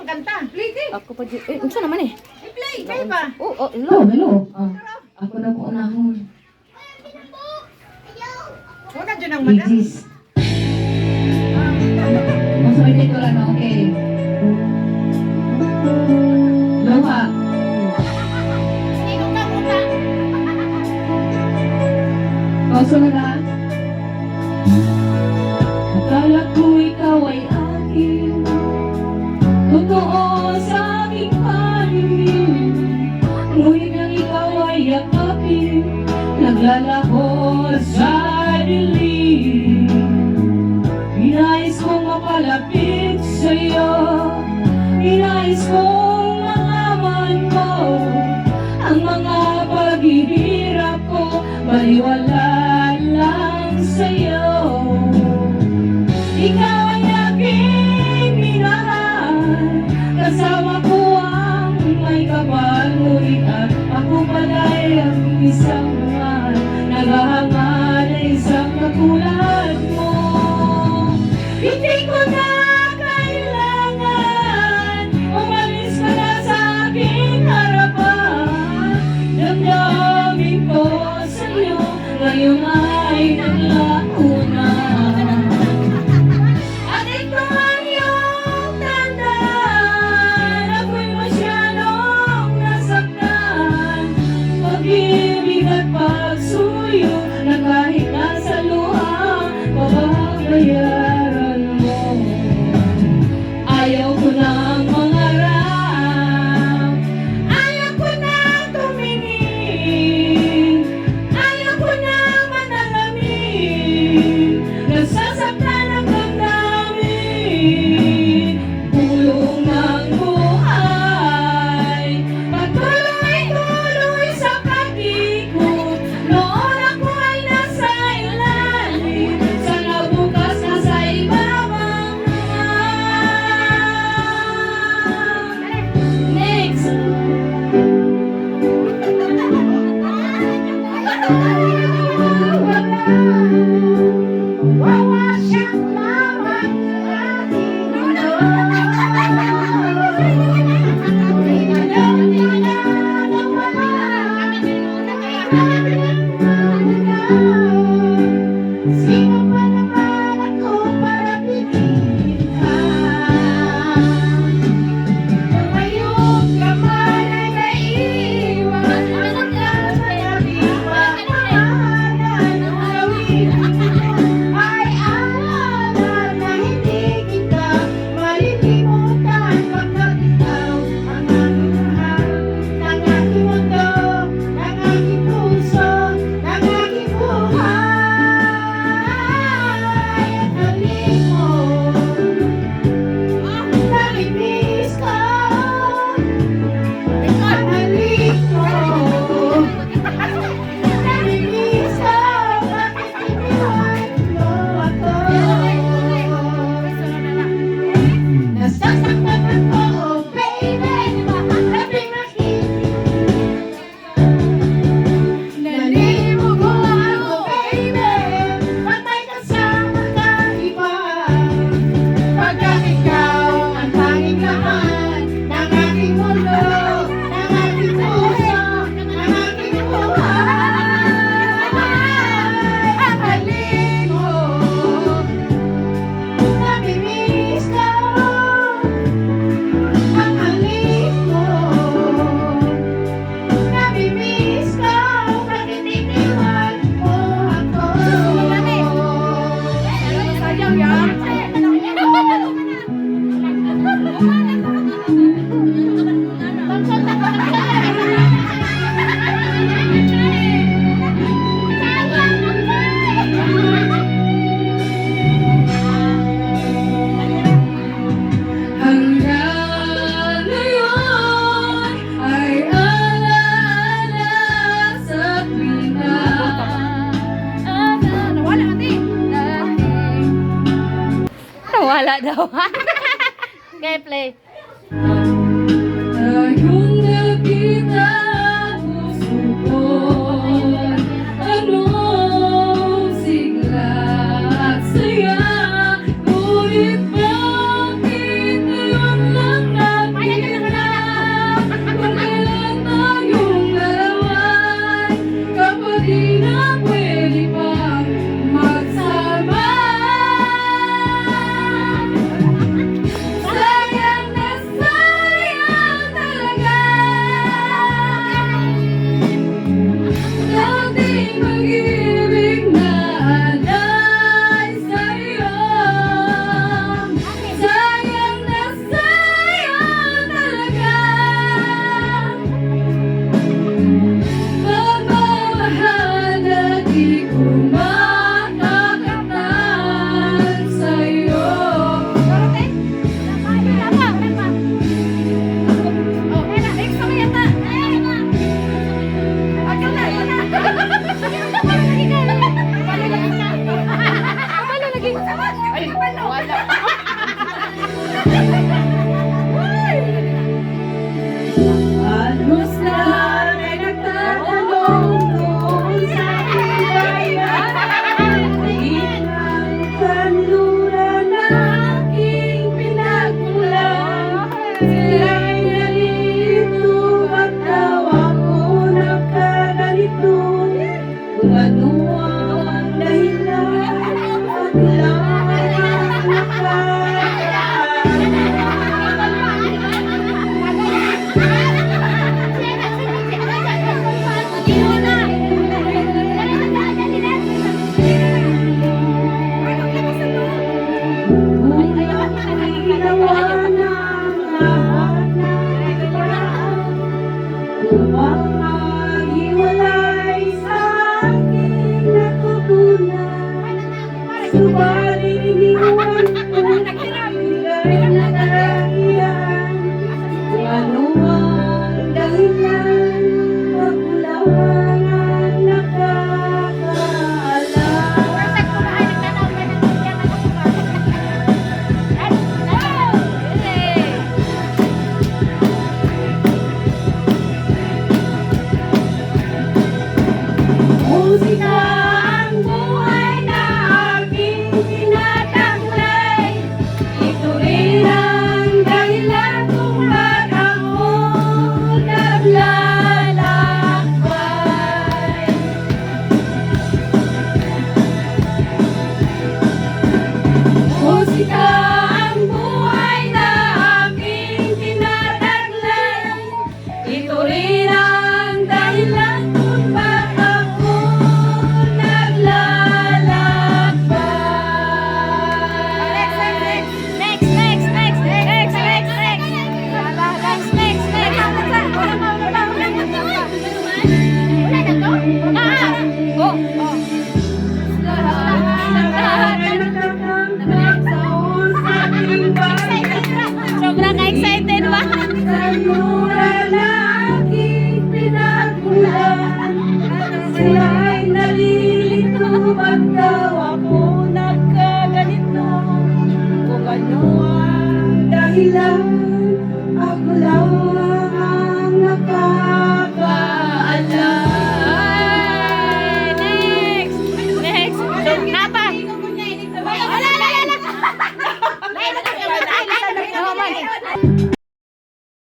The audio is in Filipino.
magkanta. Play, play. Ako pa dyan. Eh, unsa naman eh? Play, play ba? Oh, hello. Hello. Ako na po unahon. Una dyan ang madam. Itis. Masulti ko lang, okay. Luha. Sino ka muna? Pauso na lang. Akala ko ikaw ay akin. Totoo sa aking paningin. Ngunit nang ikaw ay yakapin, naglalako sa dilim. Inais kong mapalapit sa'yo, inais kong malaman mo ang mga paghihirap ko, baliwala lang sa'yo. Ikaw ay aking minahal, kasama ko ang may kapal, ngunit ako pala'y ang isang mahal, naghahangal na isang katulad mo. Hindi ko na kailangan umalis ka na sa aking harapan. Damdamin ko sa'yo, ngayon ay naglauna. At ito ang iyong tandaan, ako'y masyadong nasaktan. Pag-ibig at pagsuyo na kahit nasa luha, pababayaran mo. Ayaw ko nang mangarap, ayaw ko nang tumingin, ayaw ko nang manalamin, nasasaktan ang damdamin. Bulong ng buhay, patuloy-tuloy sa pag-ikot. Noon ako ay nasa ilalim, sana bukas nasa ibabang next. Wawa siyang lamang sino pa naman ako para piliin ka? Ngayon ka man ay naiwan, ang nagkakayabiwan, pangalan ng awitin ay alam na hindi kita malilimutan pagkat ikaw ang aking mahal, ng aking mundo, ng aking puso, ng aking buhay. At halik mo, namimiss ko. At halik mo, namimiss ko. Bakit iniwan mo ako? Nasasaktan ako, oh baby. Labing nakikita, nalilimugo ako, baby. Patay ka sa magkaiba, pagkat ikaw ang tanging laman ng aking mundo, ng aking puso, ng aking buhay. Ang halik mo, namimiss ko. Ang halik mo, namimiss ko. Bakit iniwan mo ako? Sayang yan. Hanggang ngayon ay alaala sa tuwina. Nawala daw. Okay, play. Ayun